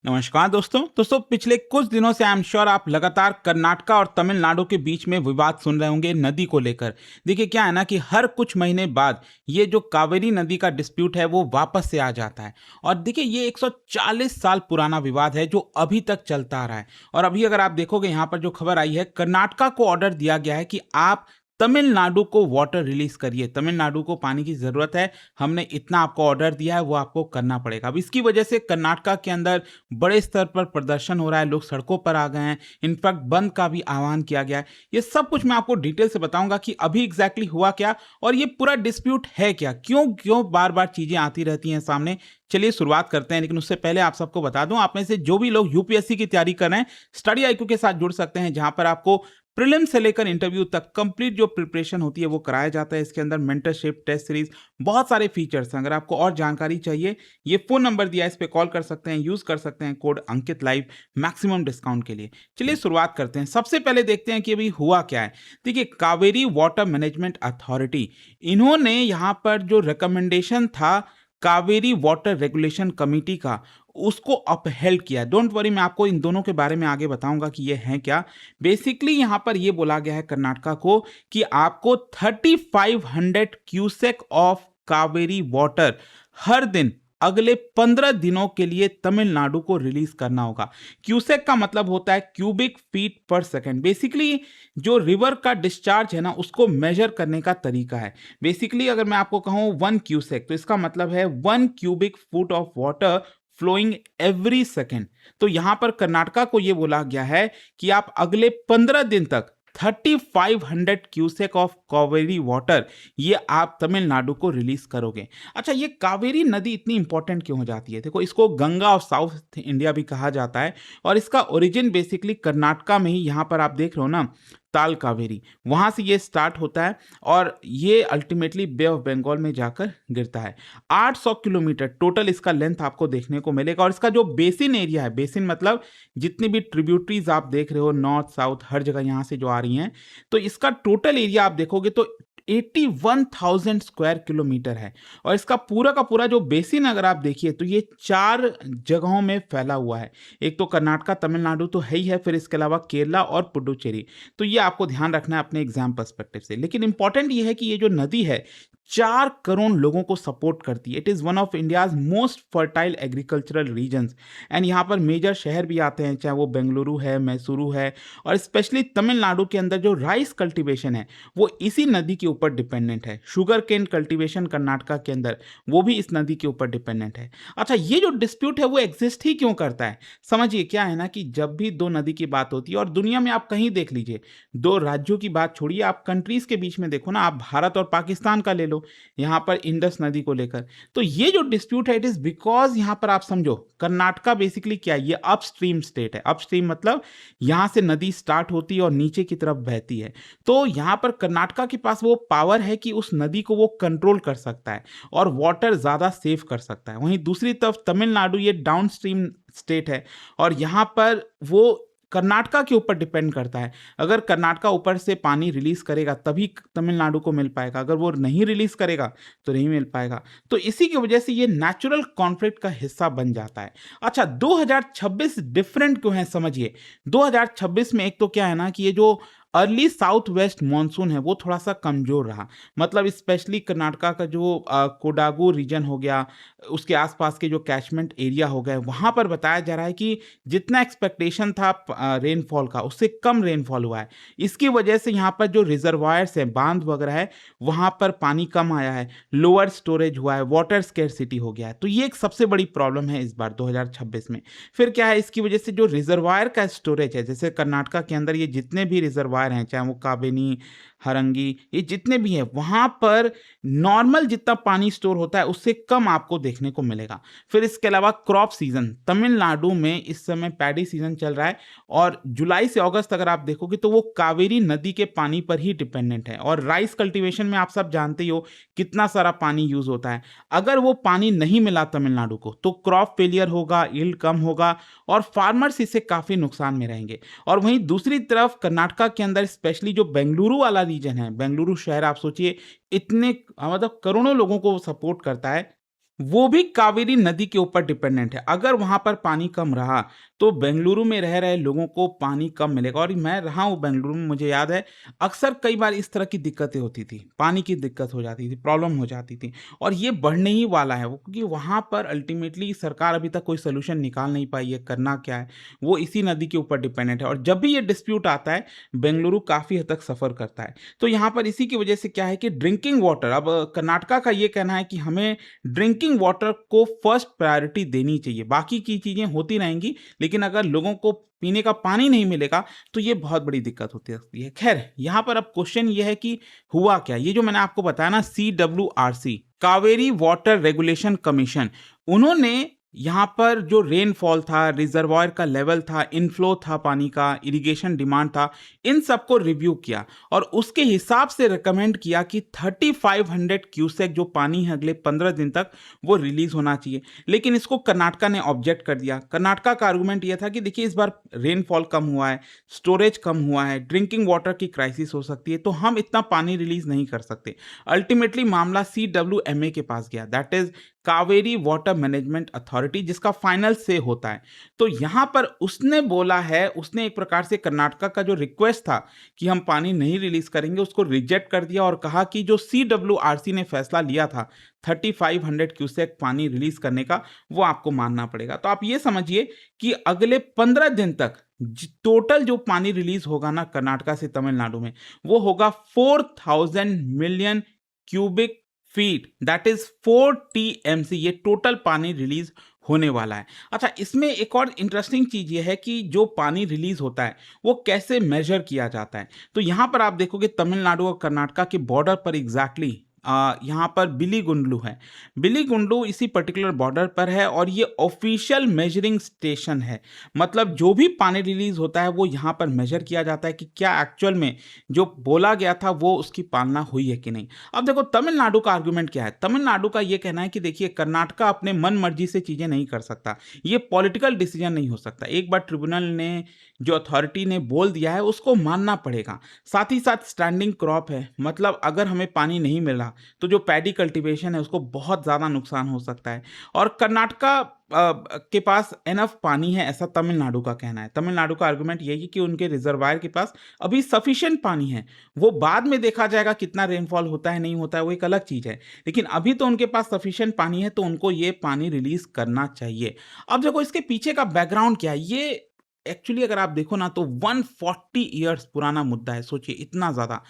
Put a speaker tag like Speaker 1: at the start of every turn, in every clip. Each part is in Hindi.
Speaker 1: नमस्कार दोस्तों पिछले कुछ दिनों से आई एम श्योर आप लगातार कर्नाटका और तमिलनाडु के बीच में विवाद सुन रहे होंगे नदी को लेकर। देखिए क्या है ना कि हर कुछ महीने बाद ये जो कावेरी नदी का डिस्प्यूट है वो वापस से आ जाता है। और देखिए ये 140 साल पुराना विवाद है जो अभी तक चलता आ रहा है। और अभी अगर आप देखोगे यहाँ पर जो खबर आई है, कर्नाटका को ऑर्डर दिया गया है कि आप तमिलनाडु को वाटर रिलीज करिए, तमिलनाडु को पानी की जरूरत है, हमने इतना आपको ऑर्डर दिया है, वो आपको करना पड़ेगा। अब इसकी वजह से कर्नाटका के अंदर बड़े स्तर पर प्रदर्शन हो रहा है, लोग सड़कों पर आ गए हैं, इनफैक्ट बंद का भी आह्वान किया गया है। ये सब कुछ मैं आपको डिटेल से बताऊंगा कि अभी एग्जैक्टली हुआ क्या और ये पूरा डिस्प्यूट है क्या, क्यों क्यों बार बार चीजें आती रहती हैं सामने। चलिए शुरुआत करते हैं, लेकिन उससे पहले आप सबको बता दूं, आप में से जो भी लोग यूपीएससी की तैयारी कर रहे हैं, स्टडी आईक्यू के साथ जुड़ सकते हैं, जहां पर आपको प्रीलिम से लेकर इंटरव्यू तक कंप्लीट जो प्रिपरेशन होती है वो कराया जाता है। इसके अंदर मेंटरशिप, टेस्ट सीरीज, बहुत सारे फीचर्स हैं। अगर आपको और जानकारी चाहिए, ये फोन नंबर दिया है, इस पे कॉल कर सकते हैं, यूज कर सकते हैं कोड अंकित लाइव मैक्सिमम डिस्काउंट के लिए। चलिए शुरुआत करते हैं। सबसे पहले देखते हैं कि अभी हुआ क्या है। देखिए, कावेरी वाटर मैनेजमेंट अथॉरिटी, इन्होंने यहाँ पर जो रिकमेंडेशन था कावेरी वाटर रेगुलेशन कमिटी का, उसको अपहेल्ड किया। डोंट वरी, मैं आपको इन दोनों के बारे में आगे बताऊंगा कि ये हैं क्या। बेसिकली यहां पर ये बोला गया है कर्नाटका को कि आपको 3500 क्यूसेक ऑफ कावेरी वाटर हर दिन अगले 15 दिनों के लिए तमिलनाडु को रिलीज करना होगा। क्यूसेक का मतलब होता है क्यूबिक फीट पर सेकेंड। बेसिकली जो रिवर का डिस्चार्ज है ना, उसको मेजर करने का तरीका है। बेसिकली अगर मैं आपको कहूं 1 क्यूसेक, तो इसका मतलब है 1 cubic foot of water flowing every second. तो यहां पर कर्नाटका को यह बोला गया है कि आप अगले 15 दिन तक 3500 क्यूसेक ऑफ कावेरी वाटर ये आप तमिलनाडु को रिलीज करोगे। अच्छा, ये कावेरी नदी इतनी इंपॉर्टेंट क्यों हो जाती है? देखो, इसको गंगा ऑफ साउथ इंडिया भी कहा जाता है और इसका ओरिजिन बेसिकली कर्नाटका में ही, यहां पर आप देख रहे हो ना, ताल कावेरी, वहां से ये स्टार्ट होता है और ये अल्टीमेटली बे ऑफ बंगाल में जाकर गिरता है। 800 किलोमीटर टोटल इसका लेंथ आपको देखने को मिलेगा। और इसका जो बेसिन एरिया है, बेसिन मतलब जितनी भी ट्रिब्यूटरीज आप देख रहे हो, नॉर्थ साउथ हर जगह यहां से जो आ रही हैं, तो इसका टोटल एरिया आप देखोगे तो 81,000 स्क्वायर किलोमीटर है। और इसका पूरा का पूरा जो बेसिन अगर आप देखिए तो ये 4 जगहों में फैला हुआ है। एक तो कर्नाटका, तमिलनाडु तो है ही है, फिर इसके अलावा केरला और पुडुचेरी। तो ये आपको ध्यान रखना है अपने एग्जाम पर्सपेक्टिव से। लेकिन इंपॉर्टेंट ये है कि ये जो नदी है 4 करोड़ लोगों को सपोर्ट करती है। It is one of India's most fertile agricultural regions. And यहाँ पर मेजर शहर भी आते हैं, चाहे वो बेंगलुरु है, मैसूरू है, और स्पेशली तमिलनाडु के अंदर जो राइस कल्टीवेशन है वो इसी नदी के ऊपर डिपेंडेंट है। शुगर केन कल्टीवेशन कर्नाटका के अंदर, वो भी इस नदी के ऊपर डिपेंडेंट है। अच्छा, ये जो डिस्प्यूट है वो एग्जिस्ट ही क्यों करता है? समझिए, क्या है ना कि जब भी दो नदी की बात होती है, और दुनिया में आप कहीं देख लीजिए, दो राज्यों की बात छोड़िए, आप कंट्रीज के बीच में देखो ना, आप भारत और पाकिस्तान का ले लो, यहां पर इंडस नदी को लेकर। तो ये जो डिस्प्यूट है, इट इज बिकॉज यहां पर आप समझो, कर्नाटका बेसिकली क्या है, ये अपस्ट्रीम स्टेट है। अपस्ट्रीम मतलब यहां से नदी स्टार्ट होती है और नीचे की तरफ बहती है। तो यहां पर कर्नाटका के पास वो पावर है कि उस नदी को वो कंट्रोल कर सकता है और वाटर ज्यादा सेव कर सकता है। वहीं दूसरी तरफ तमिलनाडु ये डाउनस्ट्रीम स्टेट है और यहां पर वो कर्नाटका के ऊपर डिपेंड करता है। अगर कर्नाटका ऊपर से पानी रिलीज करेगा तभी तमिलनाडु को मिल पाएगा, अगर वो नहीं रिलीज करेगा तो नहीं मिल पाएगा। तो इसी की वजह से ये नेचुरल कॉन्फ्लिक्ट का हिस्सा बन जाता है। अच्छा, 2026 डिफरेंट क्यों है समझिए। 2026 में एक तो क्या है ना कि ये जो अर्ली साउथ वेस्ट मानसून है वो थोड़ा सा कमजोर रहा। मतलब स्पेशली कर्नाटका का जो कोडागू रीजन हो गया, उसके आसपास के जो कैचमेंट एरिया हो गए, वहां पर बताया जा रहा है कि जितना एक्सपेक्टेशन था रेनफॉल का, उससे कम रेनफॉल हुआ है। इसकी वजह से यहाँ पर जो रिजर्वायर्स है, बांध वगैरह है, वहां पर पानी कम आया है, लोअर स्टोरेज हुआ है, वाटर स्केर्सिटी हो गया है। तो ये एक सबसे बड़ी प्रॉब्लम है इस बार 2026 में। फिर क्या है, इसकी वजह से जो रिजर्वायर का स्टोरेज है, जैसे कर्नाटका के अंदर ये जितने भी रिजर्वायर हैं, चाहे वो काबेनी, हरंगी, ये जितने भी हैं, वहां पर नॉर्मल जितना पानी स्टोर होता है उससे कम आपको देखने को मिलेगा। फिर इसके अलावा क्रॉप सीजन, तमिलनाडु में इस समय पैडी सीजन चल रहा है और जुलाई से अगस्त अगर आप देखोगे तो वो कावेरी नदी के पानी पर ही डिपेंडेंट है। और राइस कल्टीवेशन में आप सब जानते ही हो कितना सारा पानी यूज होता है। अगर वो पानी नहीं मिला तमिलनाडु को तो क्रॉप फेलियर होगा, यील्ड कम होगा और फार्मर्स इससे काफी नुकसान में रहेंगे। और वहीं दूसरी तरफ कर्नाटका के अंदर स्पेशली जो बेंगलुरु वाला रीजन है, बेंगलुरु शहर आप सोचिए, इतने मतलब करोड़ों लोगों को सपोर्ट करता है, वो भी कावेरी नदी के ऊपर डिपेंडेंट है। अगर वहां पर पानी कम रहा तो बेंगलुरु में रह रहे लोगों को पानी कम मिलेगा। और मैं रहा हूँ बेंगलुरु में, मुझे याद है अक्सर कई बार इस तरह की दिक्कतें होती थी, पानी की दिक्कत हो जाती थी, प्रॉब्लम हो जाती थी। और ये बढ़ने ही वाला है वो, क्योंकि वहां पर अल्टीमेटली सरकार अभी तक कोई सोल्यूशन निकाल नहीं पाई है। करना क्या है, वो इसी नदी के ऊपर डिपेंडेंट है। और जब भी ये डिस्प्यूट आता है बेंगलुरु काफी हद तक सफर करता है। तो यहाँ पर इसी की वजह से क्या है कि ड्रिंकिंग वाटर, अब कर्नाटका का ये कहना है कि हमें ड्रिंकिंग वाटर को फर्स्ट प्रायोरिटी देनी चाहिए, बाकी की चीजें होती रहेंगी, लेकिन अगर लोगों को पीने का पानी नहीं मिलेगा तो ये बहुत बड़ी दिक्कत होती सकती है। खैर, यहां पर अब क्वेश्चन ये है कि हुआ क्या। ये जो मैंने आपको बताया ना, CWRC, Kaveri water regulation commission, उन्होंने यहाँ पर जो रेनफॉल था, रिजर्वायर का लेवल था, इनफ्लो था पानी का, इरिगेशन डिमांड था, इन सबको रिव्यू किया और उसके हिसाब से रिकमेंड किया कि 3500 क्यूसेक जो पानी है अगले 15 दिन तक वो रिलीज होना चाहिए। लेकिन इसको कर्नाटका ने ऑब्जेक्ट कर दिया। कर्नाटका का आर्गुमेंट यह था कि देखिए इस बार रेनफॉल कम हुआ है, स्टोरेज कम हुआ है, ड्रिंकिंग वाटर की क्राइसिस हो सकती है, तो हम इतना पानी रिलीज नहीं कर सकते। अल्टीमेटली मामला CWMA के पास गया, that is Kaveri water management authority, जिसका फाइनल से होता है। तो यहां पर उसने बोला है, उसने एक प्रकार से कर्नाटका का जो रिक्वेस्ट था कि हम पानी नहीं रिलीज करेंगे उसको रिजेक्ट कर दिया और कहा कि जो CWRC ने फैसला लिया था 3500 क्यूसेक पानी रिलीज करने का, वो आपको मानना पड़ेगा। तो आप ये समझिए कि अगले 15 दिन तक टोटल जो पानी रिलीज होगा ना कर्नाटका से तमिलनाडु में, वो होगा 4000 million cubic feet, that is 4 TMC। ये टोटल पानी रिलीज होने वाला है। अच्छा, इसमें एक और इंटरेस्टिंग चीज ये है कि जो पानी रिलीज होता है वो कैसे मेजर किया जाता है। तो यहां पर आप देखोगे तमिलनाडु और कर्नाटका के बॉर्डर पर एग्जैक्टली यहाँ पर बिलीगुंडलू है। बिलीगुंडलू इसी पर्टिकुलर बॉर्डर पर है और ये ऑफिशियल मेजरिंग स्टेशन है। मतलब जो भी पानी रिलीज होता है वो यहाँ पर मेजर किया जाता है कि क्या एक्चुअल में जो बोला गया था वो उसकी पालना हुई है कि नहीं। अब देखो तमिलनाडु का आर्गुमेंट क्या है। तमिलनाडु का ये कहना है कि देखिए कर्नाटका अपने मन मर्जी से चीजें नहीं कर सकता, ये पॉलिटिकल डिसीजन नहीं हो सकता। एक बार ट्रिब्यूनल ने, जो अथॉरिटी ने बोल दिया है उसको मानना पड़ेगा। साथ ही साथ स्टैंडिंग क्रॉप है, मतलब अगर हमें पानी नहीं मिला तो जो पैडी कल्टीवेशन है उसको बहुत ज़्यादा नुकसान हो सकता है। और कर्नाटका के पास एनफ पानी है ऐसा तमिलनाडु का कहना है। तमिलनाडु का आर्गुमेंट यही है कि उनके रिजर्वायर के पास अभी सफिशिएंट पानी है, वो बाद में देखा जाएगा कितना रेनफॉल होता है नहीं होता है वो एक अलग चीज़ है, लेकिन अभी तो उनके पास सफिशिएंट पानी है तो उनको ये पानी रिलीज करना चाहिए। अब देखो इसके पीछे का बैकग्राउंड क्या है। ये एक्चुअली अगर आप देखो ना तो 140 ईयर्स पुराना मुद्दा है। सोचिए इतना ज़्यादा।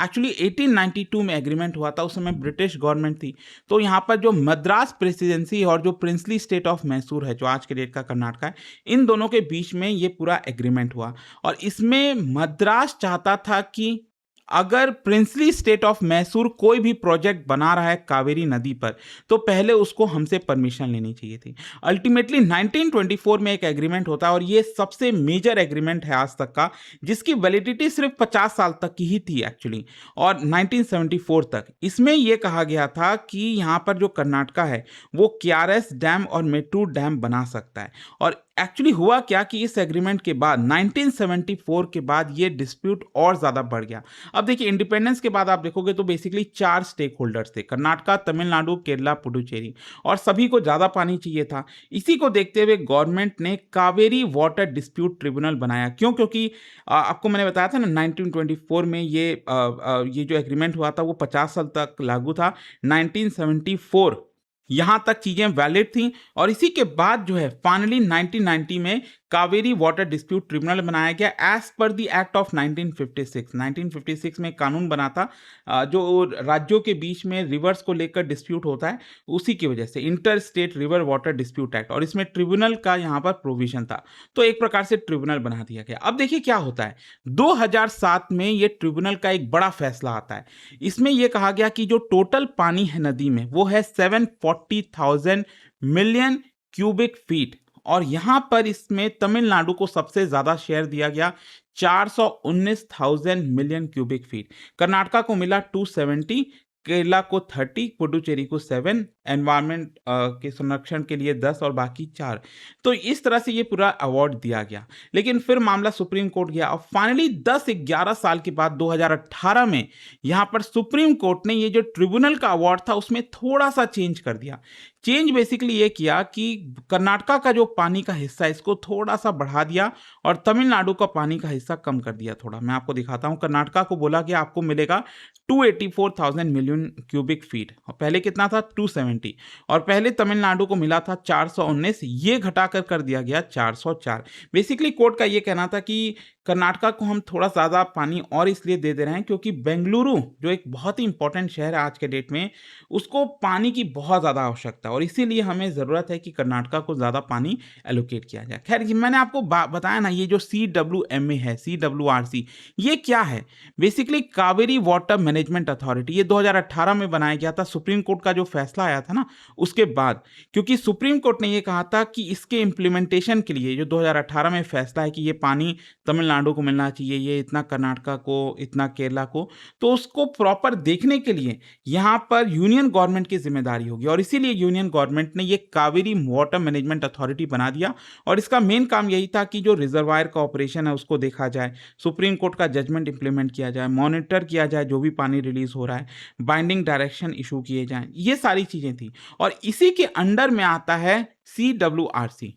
Speaker 1: एक्चुअली 1892 में एग्रीमेंट हुआ था, उस समय ब्रिटिश गवर्नमेंट थी। तो यहाँ पर जो मद्रास प्रेसिडेंसी और जो प्रिंसली स्टेट ऑफ मैसूर है जो आज के डेट का कर्नाटका है, इन दोनों के बीच में ये पूरा एग्रीमेंट हुआ। और इसमें मद्रास चाहता था कि अगर प्रिंसली स्टेट ऑफ मैसूर कोई भी प्रोजेक्ट बना रहा है कावेरी नदी पर तो पहले उसको हमसे परमिशन लेनी चाहिए थी। अल्टीमेटली 1924 में एक एग्रीमेंट होता है और ये सबसे मेजर एग्रीमेंट है आज तक का, जिसकी वैलिडिटी सिर्फ 50 साल तक की ही थी एक्चुअली, और 1974 तक। इसमें यह कहा गया था कि यहाँ पर जो कर्नाटका है वो केआरएस डैम और मेट्टूर डैम बना सकता है। और एक्चुअली हुआ क्या कि इस एग्रीमेंट के बाद 1974 के बाद ये डिस्प्यूट और ज़्यादा बढ़ गया। अब देखिए इंडिपेंडेंस के बाद आप देखोगे तो बेसिकली 4 स्टेक होल्डर्स थे, कर्नाटका, तमिलनाडु, केरला, पुडुचेरी, और सभी को ज़्यादा पानी चाहिए था। इसी को देखते हुए गवर्नमेंट ने कावेरी वाटर डिस्प्यूट ट्रिब्यूनल बनाया। क्यों? क्योंकि आपको मैंने बताया था ना 1924 में ये जो एग्रीमेंट हुआ था वो 50 साल तक लागू था। 1974 यहां तक चीजें वैलिड थी और इसी के बाद जो है फाइनली 1990 में कावेरी वाटर डिस्प्यूट ट्रिब्यूनल बनाया गया as per the act of 1956। 1956 में कानून बना था जो राज्यों के बीच में रिवर्स को लेकर डिस्प्यूट होता है, उसी की वजह से inter state river water dispute act, और इसमें ट्रिब्यूनल का यहाँ पर प्रोविजन था। तो एक प्रकार से ट्रिब्यूनल बना दिया गया। अब देखिए क्या होता है, 2007 में ये ट्रिब्यूनल का एक बड़ा फैसला आता है। इसमें यह कहा गया कि जो टोटल पानी है नदी में वो है 740,000 मिलियन क्यूबिक फीट, और यहां पर इसमें तमिलनाडु को सबसे ज्यादा शेयर दिया गया 419,000 मिलियन क्यूबिक फीट, कर्नाटका को मिला 270, केरला को 30, पुडुचेरी को 7, एनवायरमेंट के संरक्षण के लिए 10 और बाकी 4। तो इस तरह से ये पूरा अवार्ड दिया गया। लेकिन फिर मामला सुप्रीम कोर्ट गया और फाइनली 10-11 साल के बाद 2018 में यहाँ पर सुप्रीम कोर्ट ने ये जो ट्रिब्यूनल का अवार्ड था उसमें थोड़ा सा चेंज कर दिया। चेंज बेसिकली ये किया कि कर्नाटका का जो पानी का हिस्सा है इसको थोड़ा सा बढ़ा दिया और तमिलनाडु का पानी का हिस्सा कम कर दिया थोड़ा। मैं आपको दिखाता हूँ। कर्नाटका को बोला कि आपको मिलेगा 284,000 मिलियन क्यूबिक फीट, और पहले कितना था 270, और पहले तमिलनाडु को मिला था 419, ये घटाकर कर दिया गया 404। बेसिकली कोर्ट का ये कहना था कि कर्नाटका को हम थोड़ा ज़्यादा पानी और इसलिए दे रहे हैं क्योंकि बेंगलुरु जो एक बहुत ही इंपॉर्टेंट शहर है आज के डेट में, उसको पानी की बहुत ज़्यादा आवश्यकता है और इसीलिए हमें ज़रूरत है कि कर्नाटका को ज़्यादा पानी एलोकेट किया जाए। खैर, ये मैंने आपको बताया ना, ये जो CWMA है, CWRC, ये क्या है? Basically Kaveri water management authority, ये 2018 में बनाया गया था। सुप्रीम कोर्ट का जो फैसला आया था ना उसके बाद, क्योंकि सुप्रीम कोर्ट ने ये कहा था कि इसके इम्प्लीमेंटेशन के लिए जो 2018 में फैसला है कि ये पानी तमिलनाडु को मिलना चाहिए, ये इतना कर्नाटका को, इतना केरला को, तो उसको प्रॉपर देखने के लिए यहाँ पर यूनियन गवर्नमेंट की जिम्मेदारी होगी और इसीलिए यूनियन गवर्नमेंट ने ये कावेरी वाटर मैनेजमेंट अथॉरिटी बना दिया। और इसका मेन काम यही था कि जो रिजर्वायर का ऑपरेशन है उसको देखा जाए, सुप्रीम कोर्ट का जजमेंट इंप्लीमेंट किया जाए, मॉनिटर किया जाए जो भी पानी रिलीज हो रहा है, बाइंडिंग डायरेक्शन इशू किए जाएं, ये सारी चीजें थी। और इसी के अंडर में आता है CWRC,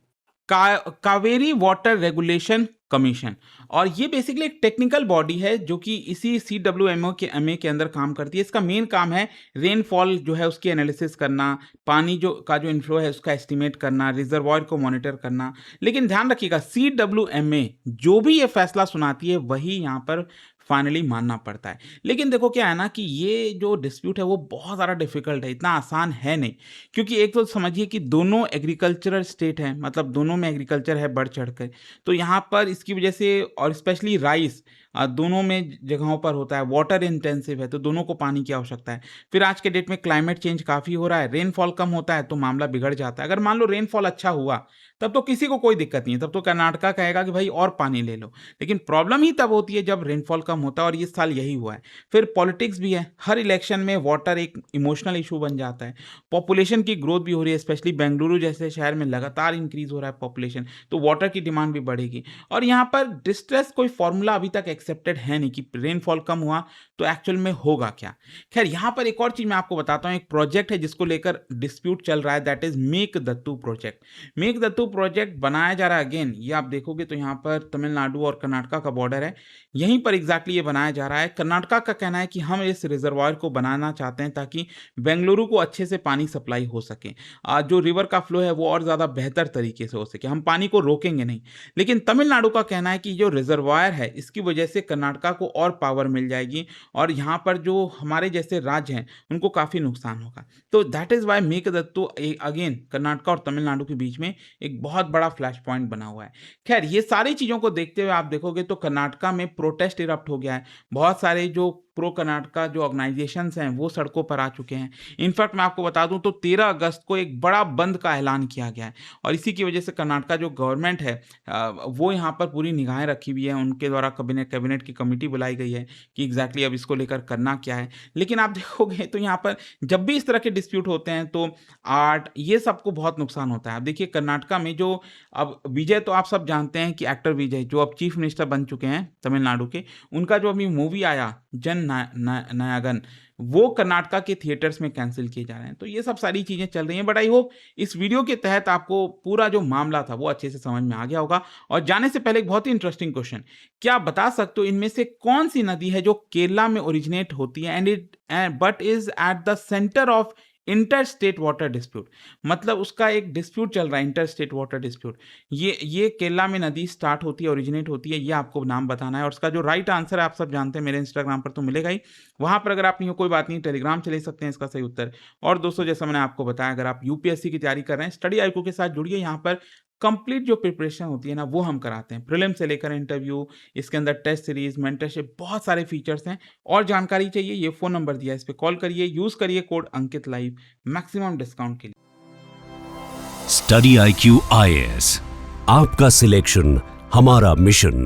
Speaker 1: Kaveri water regulation commission, और ये बेसिकली एक टेक्निकल बॉडी है जो कि इसी CWMA के अंदर काम करती है। इसका मेन काम है रेनफॉल जो है उसकी एनालिसिस करना, पानी का जो इनफ्लो है उसका एस्टिमेट करना, रिजर्वायर को मॉनिटर करना। लेकिन ध्यान रखिएगा, CWMA जो भी ये फैसला सुनाती है वही यहाँ पर फाइनली मानना पड़ता है। लेकिन देखो क्या है ना कि ये जो डिस्प्यूट है वो बहुत ज़्यादा डिफिकल्ट है, इतना आसान है नहीं, क्योंकि एक तो समझिए कि दोनों एग्रीकल्चरल स्टेट हैं, मतलब दोनों में एग्रीकल्चर है बढ़ चढ़ कर, तो यहाँ पर इसकी वजह से, और स्पेशली राइस दोनों में जगहों पर होता है, वाटर इंटेंसिव है, तो दोनों को पानी की आवश्यकता है। फिर आज के डेट में क्लाइमेट चेंज काफ़ी हो रहा है, रेनफॉल कम होता है तो मामला बिगड़ जाता है। अगर मान लो रेनफॉल अच्छा हुआ तब तो किसी को कोई दिक्कत नहीं है, तब तो कर्नाटका कहेगा कि भाई और पानी ले लो। लेकिन प्रॉब्लम ही तब होती है जब रेनफॉल कम होता है, और इस साल यही हुआ है। फिर पॉलिटिक्स भी है, हर इलेक्शन में वाटर एक इमोशनल इशू बन जाता है। पॉपुलेशन की ग्रोथ भी हो रही है, स्पेशली बेंगलुरु जैसे शहर में लगातार इंक्रीज हो रहा है पॉपुलेशन, तो वाटर की डिमांड भी बढ़ेगी। और यहाँ पर डिस्ट्रेस कोई फॉर्मूला अभी तक एक्सेप्टेड है नहीं कि रेनफॉल कम हुआ तो एक्चुअल में होगा क्या। खैर, यहाँ पर एक और चीज मैं आपको बताता हूँ, एक प्रोजेक्ट है जिसको लेकर डिस्प्यूट चल रहा है, दैट इज मेघदत्तु प्रोजेक्ट। मेघदत्तु प्रोजेक्ट बनाया जा रहा है, अगेन ये आप देखोगे तो यहाँ पर तमिलनाडु और कर्नाटका का बॉर्डर है, यहीं पर एग्जैक्टली ये बनाया जा रहा है। कर्नाटका का कहना है कि हम इस रिजर्वायर को बनाना चाहते हैं ताकि बेंगलुरु को अच्छे से पानी सप्लाई हो सके, जो रिवर का फ्लो है वो और ज़्यादा बेहतर तरीके से हो सके, हम पानी को रोकेंगे नहीं। लेकिन तमिलनाडु का कहना है कि जो रिजर्वायर है इसकी वजह से कर्नाटका को और पावर मिल जाएगी और यहाँ पर जो हमारे जैसे राज्य हैं उनको काफ़ी नुकसान होगा। तो that is why Mekedatu again Karnataka और तमिलनाडु के बीच में एक बहुत बड़ा फ्लैश पॉइंट बना हुआ है। खैर, ये सारी चीज़ों को देखते हुए आप देखोगे तो कर्नाटका में प्रोटेस्ट इरप्ट हो गया है, बहुत सारे जो प्रो कर्नाटका जो ऑर्गेनाइजेशंस हैं वो सड़कों पर आ चुके हैं। इनफैक्ट मैं आपको बता दूं तो 13 अगस्त को एक बड़ा बंद का ऐलान किया गया है और इसी की वजह से कर्नाटका जो गवर्नमेंट है वो यहाँ पर पूरी निगाहें रखी हुई है, उनके द्वारा कैबिनेट की कमेटी बुलाई गई है कि एग्जैक्टली अब इसको लेकर करना क्या है। लेकिन आप देखोगे तो यहाँ पर जब भी इस तरह के डिस्प्यूट होते हैं तो आर्ट ये सबको बहुत नुकसान होता है। अब देखिए कर्नाटका में जो अब विजय, तो आप सब जानते हैं कि एक्टर विजय जो अब चीफ मिनिस्टर बन चुके हैं तमिलनाडु के, उनका जो अभी मूवी आया जन नायगन, वो कर्नाटका के थिएटर्स में कैंसिल किए जा रहे हैं। तो ये सब सारी चीज़ें चल रही हैं, बट आई होप इस वीडियो के तहत आपको पूरा जो मामला था वो अच्छे से समझ में आ गया होगा। और जाने से पहले एक बहुत ही इंटरेस्टिंग क्वेश्चन, क्या आप बता सकते हो इनमें से कौन सी नदी है जो केरला में ओरिजिनेट होती है and but is at the centre of inter state water dispute. मतलब उसका एक डिस्प्यूट चल रहा है, इंटर स्टेट वाटर डिस्प्यूट। ये केरला में नदी स्टार्ट होती है, ओरिजिनेट होती है, ये आपको नाम बताना है। और उसका जो राइट आंसर है आप सब जानते हैं, मेरे इंस्टाग्राम पर तो मिलेगा ही, वहां पर अगर आप नहीं हो कोई बात नहीं, टेलीग्राम चले सकते हैं इसका सही उत्तर। और दोस्तों जैसा मैंने आपको बताया, अगर आप यूपीएससी की तैयारी कर रहे हैं, स्टडी आईक्यू के साथ जुड़िए। यहाँ पर कंप्लीट जो प्रिपरेशन होती है ना वो हम कराते हैं, प्रीलिम से लेकर इंटरव्यू, इसके अंदर टेस्ट सीरीज, मेंटरशिप, बहुत सारे फीचर्स हैं। और जानकारी चाहिए, ये फोन नंबर दिया है, इस पर कॉल करिए, यूज करिए कोड अंकित लाइव, मैक्सिमम डिस्काउंट के लिए।
Speaker 2: स्टडी IQ IAS, आपका सिलेक्शन हमारा मिशन।